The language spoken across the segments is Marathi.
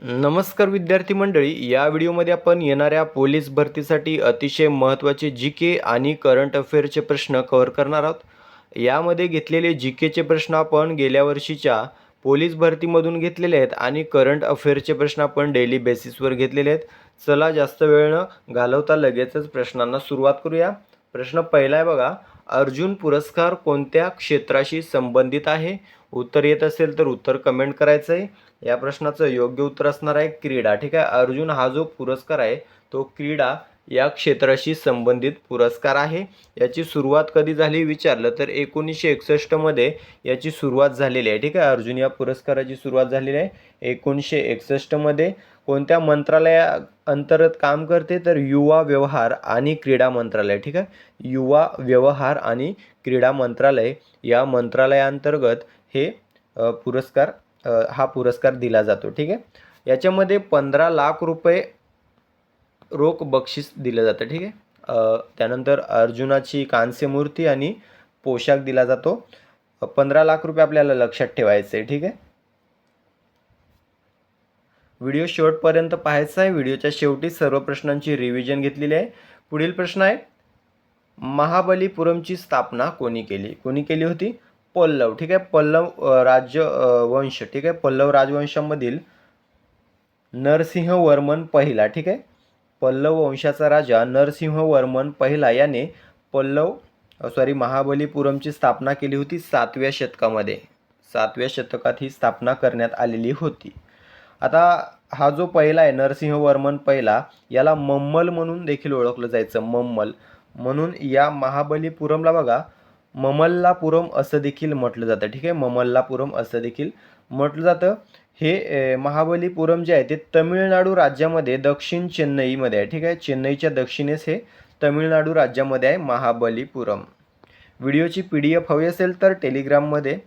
नमस्कार विद्यार्थी मंडळी, या व्हिडिओमध्ये आपण येणाऱ्या पोलीस भरतीसाठी अतिशय महत्त्वाचे जी.के. आणि करंट अफेअरचे प्रश्न कव्हर करणार आहोत. यामध्ये घेतलेले जी.के.चे प्रश्न आपण गेल्या वर्षीच्या पोलीस भरतीमधून घेतलेले आहेत आणि करंट अफेअरचे प्रश्न आपण डेली बेसिसवर घेतलेले आहेत. चला जास्त वेळ न घालवता लगेचच प्रश्नांना सुरुवात करूया. प्रश्न पहिला आहे बघा, अर्जुन पुरस्कार कोणत्या क्षेत्राशी संबंधित आहे? उत्तर येत असेल तर उत्तर कमेंट करायचं आहे. या प्रश्नाचं योग्य उत्तर असणार आहे क्रीडा. ठीक आहे, अर्जुन हा जो पुरस्कार आहे तो क्रीडा या क्षेत्राशी संबंधित पुरस्कार आहे. याची सुरुवात कधी झाली विचारलं तर 1961 मध्ये याची सुरुवात झालेली आहे. ठीक आहे, अर्जुन या पुरस्काराची सुरुवात झालेली आहे 1961 मध्ये. कोणत्या मंत्रालया अंतर्गत काम करते तर युवा व्यवहार आणि क्रीडा मंत्रालय. ठीक आहे, युवा व्यवहार आणि क्रीडा मंत्रालय या मंत्रालयाअंतर्गत हे हा पुरस्कार दिला जातो. ठीक आहे, याच्यामध्ये 15 लाख रुपये रोख बक्षीस दिलं जातं. ठीक आहे, त्यानंतर अर्जुनाची कांस्य मूर्ती आणि पोशाख दिला जातो. 15 लाख रुपये आपल्याला लक्षात ठेवायचे. ठीक आहे, व्हिडिओ शेवटपर्यंत पाहायचा आहे. व्हिडिओच्या शेवटी सर्व प्रश्नांची रिव्हिजन घेतलेली आहे. पुढील प्रश्न आहे, महाबलीपुरमची स्थापना कोणी केली होती? पल्लव. ठीक आहे, पल्लव राजवंश. ठीक आहे, पल्लव राजवंशामधील नरसिंहवर्मन पहिला. ठीक आहे, पल्लव वंशाचा राजा नरसिंहवर्मन पहिला याने महाबलीपुरमची स्थापना केली होती 7व्या शतकामध्ये. 7व्या शतकात ही स्थापना करण्यात आलेली होती. आता हा जो पहिला आहे नरसिंहवर्मन पहिला, याला मम्मल म्हणून देखील ओळखलं जायचं. मम्मल म्हणून या महाबलीपुरमला बघा ममल्लापुरम असं देखील म्हटलं जातं. ठीक आहे, ममल्लापुरम असं देखील म्हटलं जातं. हे महाबलीपुरम जे आहे ते तमिळनाडू राज्यामध्ये दक्षिण चेन्नईमध्ये आहे. ठीक आहे, चेन्नईच्या दक्षिणेस हे तमिळनाडू राज्यामध्ये आहे महाबलीपुरम. व्हिडिओची PDF हवी असेल तर टेलिग्राममध्ये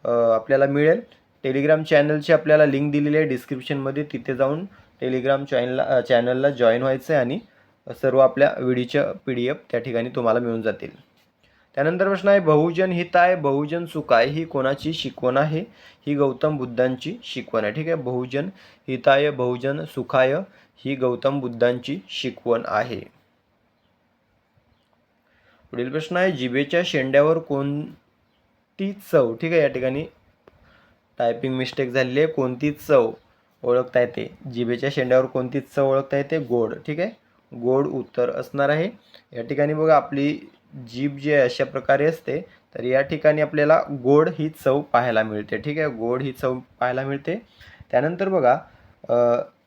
आपल्याला मिळेल. टेलिग्राम चॅनलची आपल्याला लिंक दिलेली आहे डिस्क्रिप्शनमध्ये. तिथे जाऊन टेलिग्राम चॅनलला जॉईन व्हायचं आहे आणि सर्व आपल्या व्हिडिओच्या PDF त्या ठिकाणी तुम्हाला मिळून जातील. त्यानंतर प्रश्न आहे, बहुजन हिताय बहुजन सुखाय ही कोणाची शिकवण आहे? ही गौतम बुद्धांची शिकवण आहे. ठीक आहे, बहुजन हिताय बहुजन सुखाय ही गौतम बुद्धांची शिकवण आहे. पुढील प्रश्न आहे, जिभेच्या शेंड्यावर कोणती चव? ठीक आहे, या ठिकाणी टायपिंग मिस्टेक झालेली आहे. कोणती चव ओळखता येते? जिभेच्या शेंड्यावर कोणती चव ओळखता येते? गोड. ठीक आहे, गोड उत्तर असणार आहे. या ठिकाणी बघा आपली जीभ जी आहे अशा प्रकारे असते, तर या ठिकाणी आपल्याला गोड ही चव पाहायला मिळते. ठीक आहे, गोड ही चव पाहायला मिळते. त्यानंतर बघा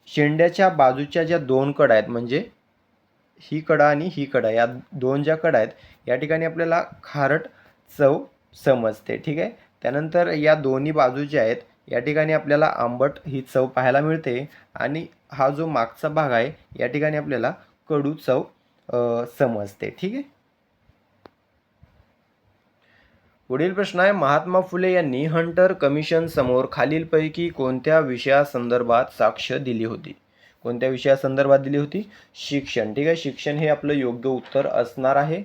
शेंड्याच्या बाजूच्या ज्या दोन कडा आहेत, म्हणजे ही कडा आणि ही कडा, या दोन ज्या कडा आहेत या ठिकाणी आपल्याला खारट चव समजते. ठीक आहे, त्यानंतर या दोन्ही बाजू ज्या आहेत या ठिकाणी आपल्याला आंबट ही चव पाहायला मिळते आणि हा जो मागचा भाग आहे या ठिकाणी आपल्याला कडू चव समजते. ठीक आहे, पुढील प्रश्न आहे, महात्मा फुले यांनी हंटर कमिशन समोर खालीलपैकी कोणत्या विषयासंदर्भात साक्ष दिली होती? कोणत्या विषयासंदर्भात दिली होती? शिक्षण. ठीक आहे, शिक्षण हे आपलं योग्य उत्तर असणार आहे.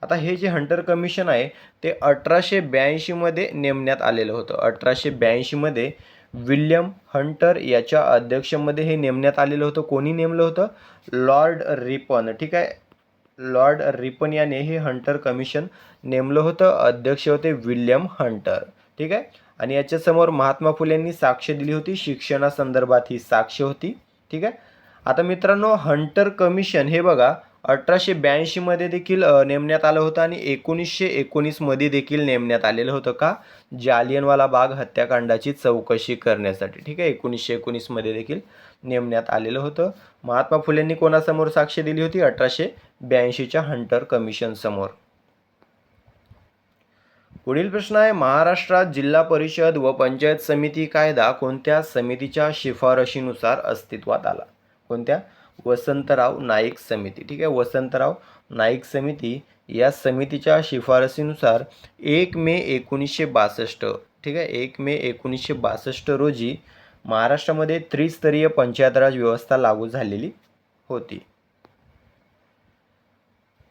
आता हे जे हंटर कमिशन आहे ते 1882 मध्ये नेमण्यात आलेलं होतं. 1882 मध्ये विल्यम हंटर याच्या अध्यक्षमध्ये हे नेमण्यात आलेलं होतं. कोणी नेमलं होतं? Lord Ripon. ठीक आहे, लॉर्ड रिपन याने हे हंटर कमिशन नेमलं होतं. अध्यक्ष होते विल्यम हंटर. ठीक आहे, आणि याच्यासमोर महात्मा फुले यांनी साक्ष दिली होती. शिक्षणासंदर्भात ही साक्ष होती. ठीक आहे, आता मित्रांनो हंटर कमिशन हे बघा 1882 मध्ये देखील नेमण्यात आलं होतं आणि 1919 मध्ये देखील नेमण्यात आलेलं होतं. का? जालियनवाला बाग हत्याकांडाची चौकशी करण्यासाठी. ठीक आहे, 1919 मध्ये देखील नेमण्यात आलेलं होतं. महात्मा फुलेंनी कोणासमोर साक्ष दिली होती? 1882च्या हंटर कमिशन समोर. पुढील प्रश्न आहे, महाराष्ट्रात जिल्हा परिषद व पंचायत समिती कायदा कोणत्या समितीच्या शिफारशीनुसार अस्तित्वात आला? कोणत्या? वसंतराव नाईक समिती. ठीक आहे, वसंतराव नाईक समिती या समितीच्या शिफारशीनुसार 1 मे 1962. ठीक आहे, 1 मे 1962 रोजी महाराष्ट्रामध्ये त्रिस्तरीय पंचायत राज व्यवस्था लागू झालेली होती.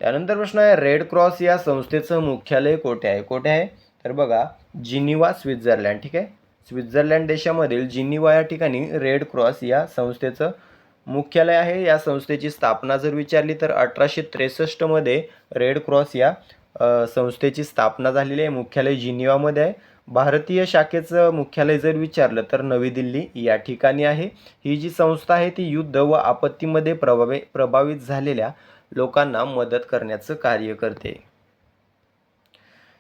त्यानंतर प्रश्न आहे, रेड क्रॉस या संस्थेचं मुख्यालय कोठे आहे? कोठे आहे? तर बघा जिनिव्हा स्वित्झर्लंड. ठीक आहे, स्वित्झर्लंड देशामधील जिनिव्हा या ठिकाणी रेड क्रॉस या संस्थेचं मुख्यालय आहे. या संस्थेची स्थापना जर विचारली तर 1863 मध्ये रेड क्रॉस या संस्थेची स्थापना झालेली आहे. मुख्यालय जिनिव्हामध्ये आहे. भारतीय शाखेचं मुख्यालय जर विचारलं तर नवी दिल्ली या ठिकाणी आहे. ही जी संस्था आहे ती युद्ध व आपत्तीमध्ये प्रभावित झालेल्या लोकांना मदत करण्याचं कार्य करते.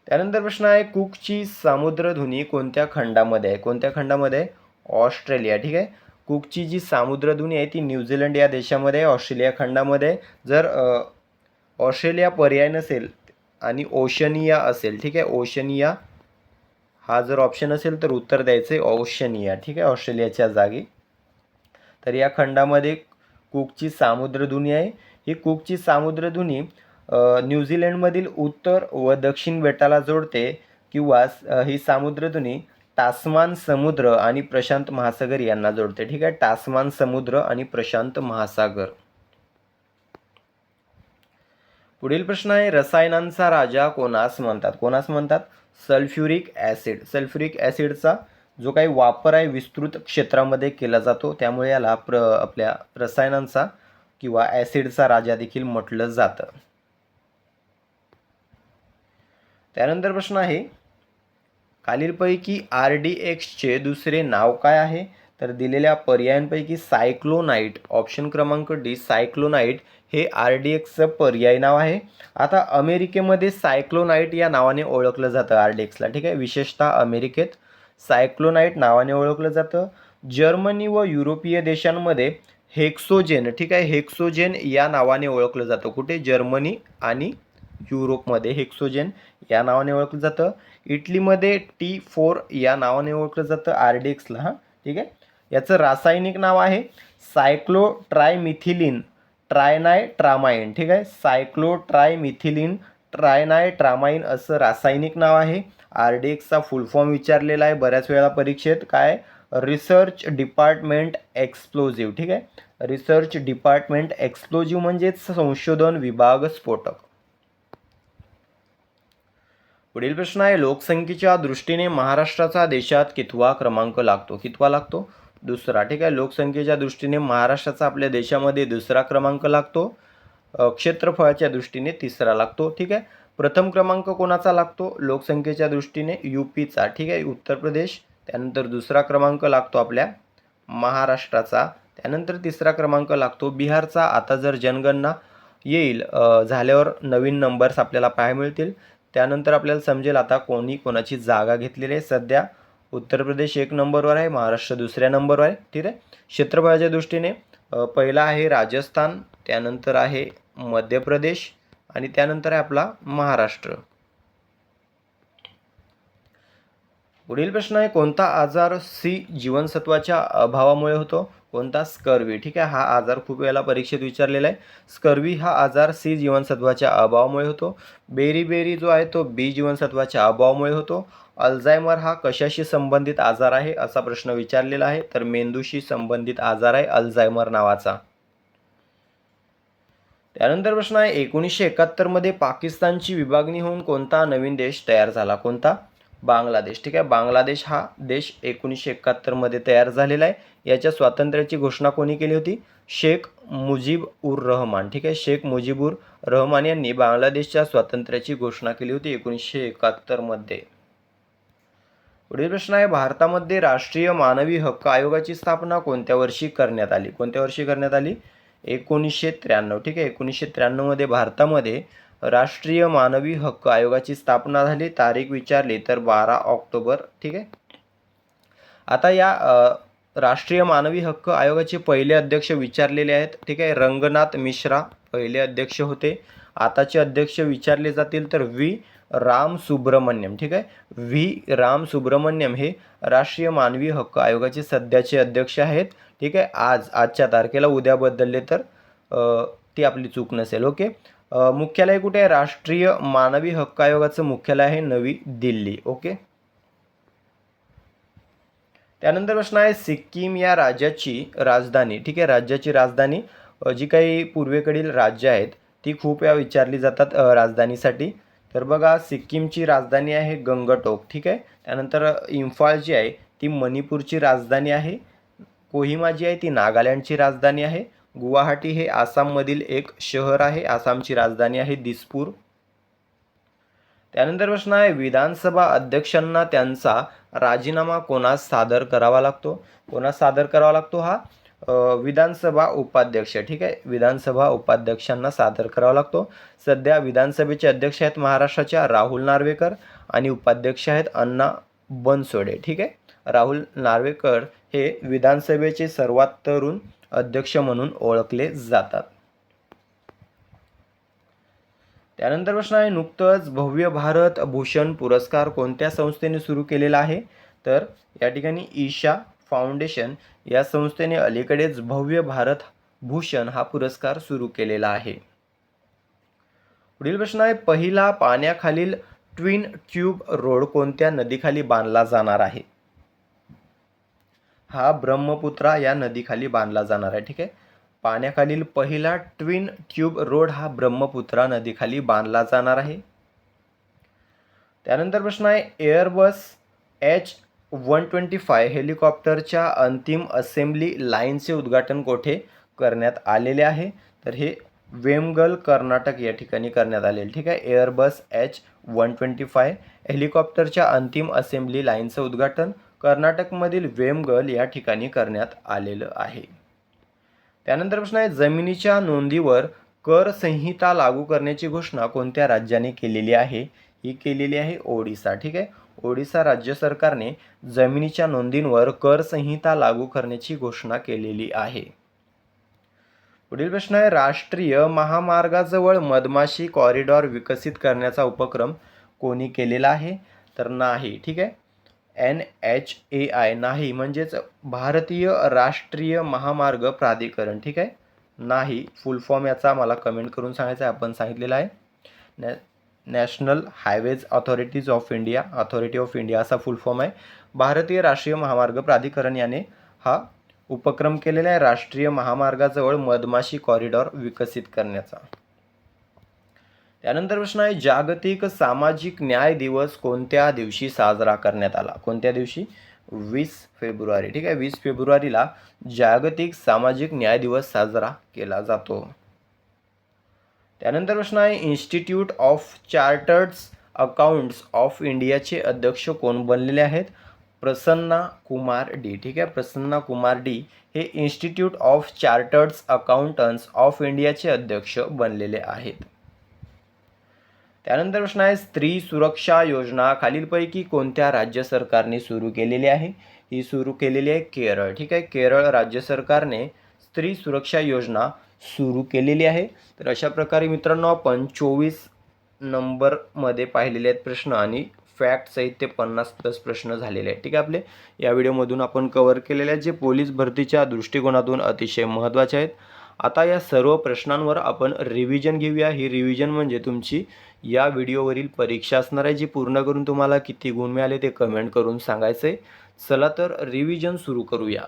त्यानंतर प्रश्न आहे, कुकची सामुद्रधुनी कोणत्या खंडामध्ये आहे? कोणत्या खंडामध्ये? ऑस्ट्रेलिया. ठीक आहे. कुकची जी सामुद्रधुनी आहे ती न्यूझीलंड या देशामध्ये आहे, ऑस्ट्रेलिया खंडामध्ये. जर ऑस्ट्रेलिया पर्याय नसेल आणि ओशनिया असेल, ठीक आहे, ओशनिया हा जर ऑप्शन असेल तर उत्तर द्यायचं आहे ओशनिया. ठीक आहे, ऑस्ट्रेलियाच्या जागी. तर या खंडामध्ये कुकची सामुद्रधुनी आहे. ही कुकची सामुद्रधुनी न्यूझीलंडमधील उत्तर व दक्षिण बेटाला जोडते किंवा ही सामुद्रधुनी टास्मान समुद्र आणि प्रशांत महासागर यांना जोडते. ठीक आहे, टास्मान समुद्र आणि प्रशांत महासागर. पुढील प्रश्न आहे, रसायनांचा राजा कोणास म्हणतात? कोणास म्हणतात? Sulphuric acid. सल्फ्युरिक ॲसिडचा जो काही वापर आहे विस्तृत क्षेत्रामध्ये केला जातो, त्यामुळे याला आपल्या रसायनांचा किंवा ॲसिडचा राजा देखील म्हटलं जातं. त्यानंतर प्रश्न आहे, खालीलपैकी RDXचे दुसरे नाव काय आहे? तर दिलेल्या पर्यायांपैकी सायक्लोनाइट, ऑप्शन क्रमांक डी, सायक्लोनाइट हे RDXचं पर्याय नाव आहे. आता अमेरिकेमध्ये सायक्लोनाइट या नावाने ओळखलं जातं RDXला. ठीक आहे, विशेषतः अमेरिकेत सायक्लोनाइट नावाने ओळखलं जातं. जर्मनी व युरोपीय देशांमध्ये हेक्सोजेन, ठीक आहे, हेक्सोजेन या नावाने ओळखलं जातं. कुठे? जर्मनी आणि युरोपमध्ये हेक्सोजेन या नावाने ओळखलं जातं. इटलीमध्ये T4 या नावाने ओळखलं जातं RDXला. हां, ठीक आहे. याचं रासायनिक नाव आहे सायक्लोट्रायमिथिलीन ट्रायनायट्रामाइन. ठीक आहे, सायक्लोट्रायमिथिलीन ट्रायनायट्रामाइन असं रासायनिक नाव आहे. RDXचा फुल फॉर्म विचारलेला आहे बऱ्याच वेळा परीक्षेत. काय? Research department explosive. ठीक आहे, रिसर्च डिपार्टमेंट एक्सप्लोजिव्ह म्हणजेच संशोधन विभाग स्फोटक. पुढील प्रश्न आहे, लोकसंख्येच्या दृष्टीने महाराष्ट्राचा देशात कितवा क्रमांक लागतो? कितवा लागतो? दुसरा. ठीक आहे, लोकसंख्येच्या दृष्टीने महाराष्ट्राचा आपल्या देशामध्ये दुसरा क्रमांक लागतो. क्षेत्रफळाच्या दृष्टीने तिसरा लागतो. ठीक आहे, प्रथम क्रमांक कोणाचा लागतो लोकसंख्येच्या दृष्टीने? UPचा. ठीक आहे, उत्तर प्रदेश. त्यानंतर दुसरा क्रमांक लागतो आपल्या महाराष्ट्राचा. त्यानंतर तिसरा क्रमांक लागतो बिहारचा. आता जर जनगणना येईल झाल्यावर नवीन नंबर्स आपल्याला पाहायला मिळतील, त्यानंतर आपल्याला समजेल आता कोणी कोणाची जागा घेतलेली आहे. सध्या उत्तर प्रदेश 1 नंबरवर आहे, महाराष्ट्र दुसऱ्या नंबरवर आहे. ठीक आहे, क्षेत्रफळाच्या दृष्टीने पहिला आहे राजस्थान, त्यानंतर आहे मध्य प्रदेश आणि त्यानंतर आहे आपला महाराष्ट्र. पुढील प्रश्न आहे, कोणता आजार C जीवनसत्वाच्या अभावामुळे होतो? कोणता? स्कर्वी. ठीक आहे, हा आजार खूप वेळेला परीक्षेत विचारलेला आहे. स्कर्वी हा आजार C जीवनसत्वाच्या अभावामुळे होतो. बेरीबेरी जो आहे तो B जीवनसत्वाच्या अभावामुळे होतो. अल्झायमर हा कशाशी संबंधित आजार आहे असा प्रश्न विचारलेला आहे. तर मेंदूशी संबंधित आजार आहे अल्झायमर नावाचा. त्यानंतर प्रश्न आहे, 1971 मध्ये पाकिस्तानची विभागणी होऊन कोणता नवीन देश तयार झाला? कोणता? बांगलादेश. ठीक आहे, बांगलादेश हा देश 1971 मध्ये तयार झालेला आहे. याच्या स्वातंत्र्याची घोषणा कोणी केली होती? शेख मुजीब उर रहमान. ठीक आहे, शेख मुजीब उर रहमान यांनी बांगलादेशच्या स्वातंत्र्याची घोषणा केली होती 1971 मध्ये. पुढील प्रश्न आहे, भारतामध्ये राष्ट्रीय मानवी हक्क आयोगाची स्थापना कोणत्या वर्षी करण्यात आली? कोणत्या वर्षी करण्यात आली? 1993. ठीक आहे, 1993 मध्ये भारतामध्ये राष्ट्रीय मानवी हक्क आयोगाची स्थापना झाली. तारीख विचारली तर 12 ऑक्टोबर. ठीक आहे, आता या राष्ट्रीय मानवी हक्क आयोगाचे पहिले अध्यक्ष विचारलेले आहेत. ठीक आहे, रंगनाथ मिश्रा पहिले अध्यक्ष होते. आताचे अध्यक्ष विचारले जातील तर V. राम सुब्रमण्यम. ठीक आहे, V. राम सुब्रमण्यम हे राष्ट्रीय मानवी हक्क आयोगाचे सध्याचे अध्यक्ष आहेत. ठीक आहे, आजच्या तारखेला, उद्या बदलले तर ती आपली चूक नसेल. ओके, मुख्यालय कुठे आहे? राष्ट्रीय मानवी हक्क आयोगाचं मुख्यालय आहे नवी दिल्ली. ओके, त्यानंतर प्रश्न आहे, सिक्कीम या राज्याची राजधानी. ठीक आहे, राज्याची राजधानी जी काही पूर्वेकडील राज्य आहेत ती खूप वेळा विचारली जातात राजधानीसाठी. तर बघा, सिक्कीमची राजधानी आहे गंगटोक. ठीक आहे, त्यानंतर इम्फाळ जी आहे ती मणिपूरची राजधानी आहे. कोहिमा जी आहे ती नागालँडची राजधानी आहे. गुवाहाटी हे आसाममधील एक शहर आहे. आसामची राजधानी आहे दिसपूर. त्यानंतर प्रश्न आहे विधानसभा अध्यक्षांना त्यांचा राजीनामा कोणास सादर करावा लागतो. कोणास सादर करावा लागतो हा विधानसभा उपाध्यक्ष. ठीक आहे, विधानसभा उपाध्यक्षांना सादर करावा लागतो. सध्या विधानसभेचे अध्यक्ष आहेत महाराष्ट्राच्या राहुल नार्वेकर आणि उपाध्यक्ष आहेत अण्णा बनसोडे. ठीक आहे, राहुल नार्वेकर हे विधानसभेचे सर्वात तरुण अध्यक्ष म्हणून ओळखले जातात. त्यानंतर प्रश्न आहे नुकतंच भव्य भारत भूषण पुरस्कार कोणत्या संस्थेने सुरू केलेला आहे. तर या ठिकाणी ईशा फाउंडेशन या संस्थेने अलीकडेच भव्य भारत भूषण हा पुरस्कार सुरू केलेला आहे. पुढील प्रश्न आहे पहिला पाण्याखालील ट्विन ट्यूब रोड कोणत्या नदीखाली बांधला जाणार आहे. हा ब्रह्मपुत्रा या नदीखाली बांधला जाणार आहे. ठीक आहे, पाण्याखालील पहिला ट्विन ट्यूब रोड हा ब्रह्मपुत्रा नदीखाली बांधला जाणार आहे. त्यानंतर प्रश्न आहे एअरबस H125 हेलिकॉप्टरच्या अंतिम असेंब्ली लाईनचे उद्घाटन कोठे करण्यात आलेले आहे. तर हे वेमगल कर्नाटक या ठिकाणी करण्यात आलेले. ठीक आहे, एअरबस H125 हेलिकॉप्टरच्या अंतिम असेंब्ली लाईनचं उद्घाटन कर्नाटकमधील वेमगल या ठिकाणी करण्यात आलेलं आहे. त्यानंतर प्रश्न आहे जमिनीच्या नोंदीवर कर संहिता लागू करण्याची घोषणा कोणत्या राज्याने केलेली आहे. ही केलेली आहे ओडिसा. ठीक आहे, ओडिसा राज्य सरकारने जमिनीच्या नोंदींवर कर संहिता लागू करण्याची घोषणा केलेली आहे. पुढील प्रश्न आहे राष्ट्रीय महामार्गाजवळ मधमाशी कॉरिडॉर विकसित करण्याचा उपक्रम कोणी केलेला आहे. तर नाही. ठीक आहे, NHAI नाही म्हणजेच भारतीय राष्ट्रीय महामार्ग प्राधिकरण. ठीक आहे, नाही फुल फॉर्म याचा मला कमेंट करून सांगायचं आहे. आपण सांगितलेलं आहे national highways authorities of India, authority of India असा फुल फॉर्म आहे. भारतीय राष्ट्रीय महामार्ग प्राधिकरण याने हा उपक्रम केलेला आहे राष्ट्रीय महामार्गाजवळ मधमाशी कॉरिडॉर विकसित करण्याचा. त्यानंतर प्रश्न आहे जागतिक सामाजिक न्याय दिवस कोणत्या दिवशी साजरा करण्यात आला. कोणत्या दिवशी. 20 फेब्रुवारी. ठीक आहे, 20 फेब्रुवारीला जागतिक सामाजिक न्याय दिवस साजरा केला जातो. त्यानंतर प्रश्न आहे इन्स्टिट्यूट ऑफ चार्टर्ड्स अकाउंट्स ऑफ इंडियाचे अध्यक्ष कोण बनलेले आहेत. प्रसन्ना कुमार डी. ठीक आहे, प्रसन्ना कुमार डी हे इन्स्टिट्यूट ऑफ चार्टर्ड्स अकाउंटंट्स ऑफ इंडियाचे अध्यक्ष बनलेले आहेत. त्यानंतर प्रश्न आहे स्त्री सुरक्षा योजना खालीलपैकी कोणत्या राज्य सरकारने सुरू केलेली आहे. ही सुरू केलेली आहे केरळ. ठीक आहे, केरळ राज्य सरकारने स्त्री सुरक्षा योजना सुरू केलेली आहे. तर अशा प्रकारे मित्रांनो आपण 24 नंबरमध्ये पाहिलेले आहेत प्रश्न आणि फॅक्ट सहित ते 50+ प्रश्न झालेले आहेत. ठीक आहे, आपले या व्हिडिओमधून आपण कव्हर केलेले आहेत जे पोलीस भरतीच्या दृष्टिकोनातून अतिशय महत्त्वाचे आहेत. आता या सर्व प्रश्नांवर आपण रिव्हिजन घेऊया. ही रिव्हिजन म्हणजे तुमची या व्हिडिओवरील परीक्षा असणार आहे जी पूर्ण करून तुम्हाला किती गुण मिळाले ते कमेंट करून सांगायचे. चला तर रिव्हिजन सुरू करूया.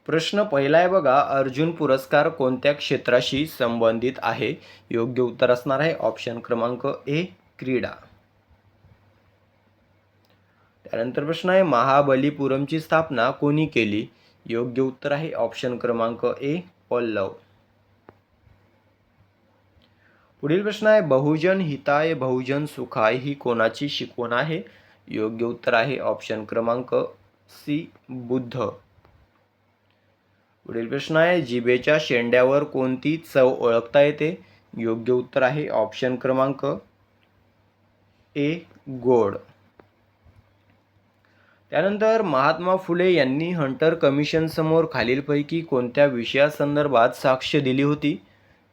प्रश्न पहिला आहे बघा अर्जुन पुरस्कार कोणत्या क्षेत्राशी संबंधित आहे. योग्य उत्तर असणार आहे ऑप्शन क्रमांक ए क्रीडा. त्यानंतर प्रश्न आहे महाबलीपुरमची स्थापना कोणी केली. योग्य उत्तर आहे ऑप्शन क्रमांक ए पल्लव. पुढील प्रश्न आहे बहुजन हिताय बहुजन सुखाय ही कोणाची शिकवण आहे. योग्य उत्तर आहे ऑप्शन क्रमांक सी बुद्ध. पुढील प्रश्न आहे जिभेच्या शेंड्यावर कोणती चव ओळखता येते. योग्य उत्तर आहे ऑप्शन क्रमांक ए गोड. त्यानंतर महात्मा फुले यांनी हंटर कमिशन समोर खालीलपैकी कोणत्या विषयासंदर्भात साक्ष दिली होती.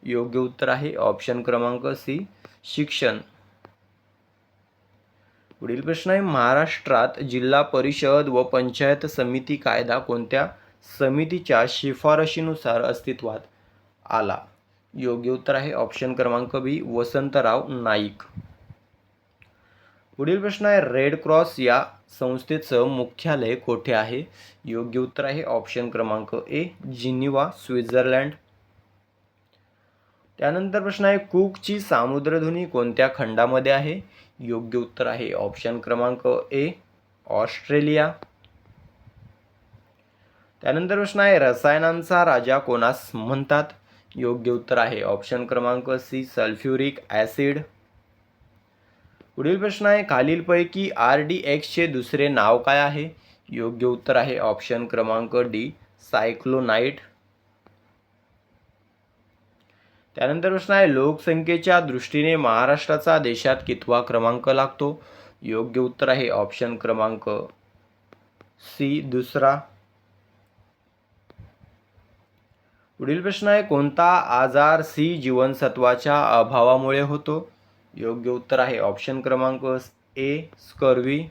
योग्य उत्तर आहे ऑप्शन क्रमांक सी शिक्षण. पुढील प्रश्न आहे महाराष्ट्रात जिल्हा परिषद व पंचायत समिती कायदा कोणत्या समितीच्या शिफारशीनुसार अस्तित्वात आला. योग्य उत्तर आहे ऑप्शन क्रमांक बी वसंतराव नाईक. पुढील प्रश्न आहे रेड क्रॉस या संस्थेचं मुख्यालय कोठे आहे. योग्य उत्तर आहे ऑप्शन क्रमांक ए जिनिव्हा स्वित्झर्लंड. त्यानंतर प्रश्न आहे कूकची सामुद्रधुनी कोणत्या खंडामध्ये आहे. योग्य उत्तर आहे ऑप्शन क्रमांक ए ऑस्ट्रेलिया. त्यानंतर प्रश्न आहे रसायनांचा राजा कोणास म्हणतात? योग्य उत्तर आहे ऑप्शन क्रमांक सी सल्फ्युरिक ॲसिड. पुढील प्रश्न आहे खालीलपैकी RDXचे दुसरे नाव काय आहे? योग्य उत्तर आहे ऑप्शन क्रमांक डी सायक्लोनाइट. त्यानंतर प्रश्न आहे लोकसंख्येच्या दृष्टीने महाराष्ट्राचा देशात कितवा क्रमांक लागतो? योग्य उत्तर आहे ऑप्शन क्रमांक सी दुसरा. पुढील प्रश्न आहे कोणता आजार सी जीवनसत्वाच्या अभावामुळे होतो? योग्य उत्तर आहे ऑप्शन क्रमांक ए स्कर्वी.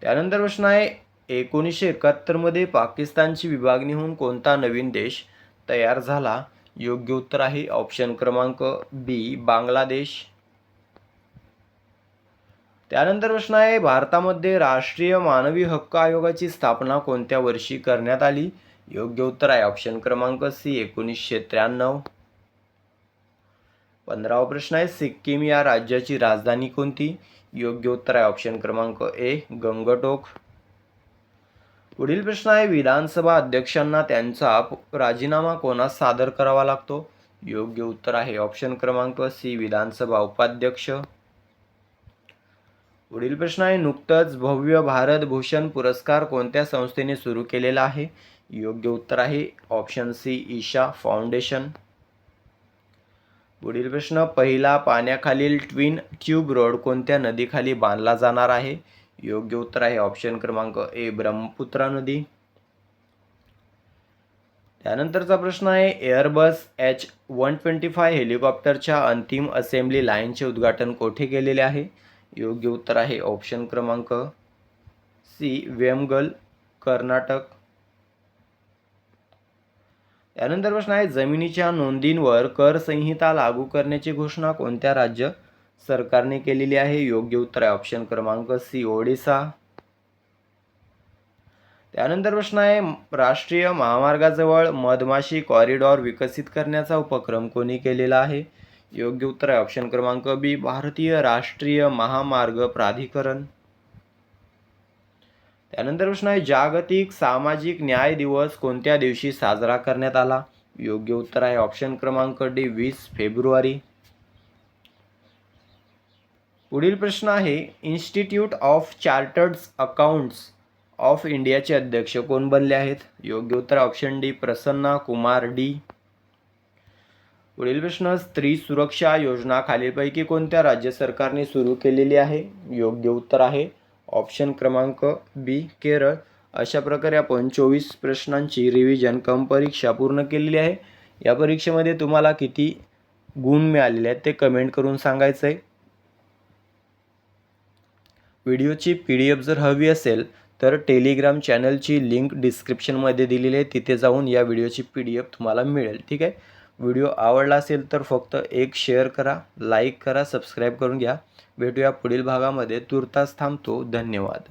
त्यानंतर प्रश्न आहे 1971 मध्ये पाकिस्तानची विभागणी होऊन कोणता नवीन देश तयार झाला? योग्य उत्तर आहे ऑप्शन क्रमांक बी बांगलादेश. त्यानंतर प्रश्न आहे भारतामध्ये राष्ट्रीय मानवी हक्क आयोगाची स्थापना कोणत्या वर्षी करण्यात आली? योग्य उत्तर आहे ऑप्शन क्रमांक सी 1993. 15वा प्रश्न आहे सिक्कीम या राज्याची राजधानी कोणती? योग्य उत्तर आहे ऑप्शन क्रमांक ए गंगटोक. पुढील प्रश्न आहे विधानसभा अध्यक्षांना त्यांचा राजीनामा कोणास सादर करावा लागतो? योग्य उत्तर आहे ऑप्शन क्रमांक सी विधानसभा उपाध्यक्ष. पुढील प्रश्न आहे नुकतंच भव्य भारत भूषण पुरस्कार कोणत्या संस्थेने सुरू केलेला आहे? योग्य उत्तर आहे ऑप्शन सी ईशा फाउंडेशन. पुढील प्रश्न पहिला पाण्याखालील ट्विन ट्यूब रोड कोणत्या नदीखाली बांधला जाणार आहे? योग्य उत्तर आहे ऑप्शन क्रमांक ए ब्रह्मपुत्रा नदी. त्यानंतरचा प्रश्न आहे एअरबस H125 हेलिकॉप्टरच्या अंतिम असेंब्ली लाईनचे उद्घाटन कोठे केलेले आहे? योग्य उत्तर आहे ऑप्शन क्रमांक सी वेमगल कर्नाटक. त्यानंतर प्रश्न आहे जमिनीच्या नोंदींवर कर संहिता लागू करण्याची घोषणा कोणत्या राज्य सरकारने केलेली आहे? योग्य उत्तर आहे ऑप्शन क्रमांक सी ओडिसा. त्यानंतर प्रश्न आहे राष्ट्रीय महामार्गाजवळ मधमाशी कॉरिडॉर विकसित करण्याचा उपक्रम कोणी केलेला आहे? योग्य उत्तर आहे ऑप्शन क्रमांक बी भारतीय राष्ट्रीय महामार्ग प्राधिकरण. त्यानंतर प्रश्न आहे जागतिक सामाजिक न्याय दिवस कोणत्या दिवशी साजरा करण्यात आला? योग्य उत्तर आहे ऑप्शन क्रमांक डी 20 फेब्रुवारी. पुढील प्रश्न आहे institute of chartered accountants of इंडियाचे अध्यक्ष कोण बनले आहेत? योग्य उत्तर option D Prasanna Kumar D. पुढील प्रश्न स्त्री सुरक्षा योजना खालीलपैकी कोणत्या राज्य सरकारने सुरू केलेली आहे? योग्य उत्तर आहे ऑप्शन क्रमांक बी केरळ. अशा प्रकारे आपण 24 प्रश्नांची रिव्हिजन कम परीक्षा पूर्ण केलेली आहे. या परीक्षेमध्ये तुम्हाला किती गुण मिळालेले आहेत ते कमेंट करून सांगायचं आहे. व्हिडिओची PDF जर हवी असेल तर टेलिग्राम चॅनलची लिंक डिस्क्रिप्शनमध्ये दिलेली आहे, तिथे जाऊन या व्हिडिओची PDF तुम्हाला मिळेल. ठीक आहे. व्हिडिओ आवडला असेल तर फक्त एक शेअर करा, लाईक करा, सबस्क्राईब करून घ्या. भेटूया पुढील भागामध्ये. तूर्तास थांबतो. धन्यवाद.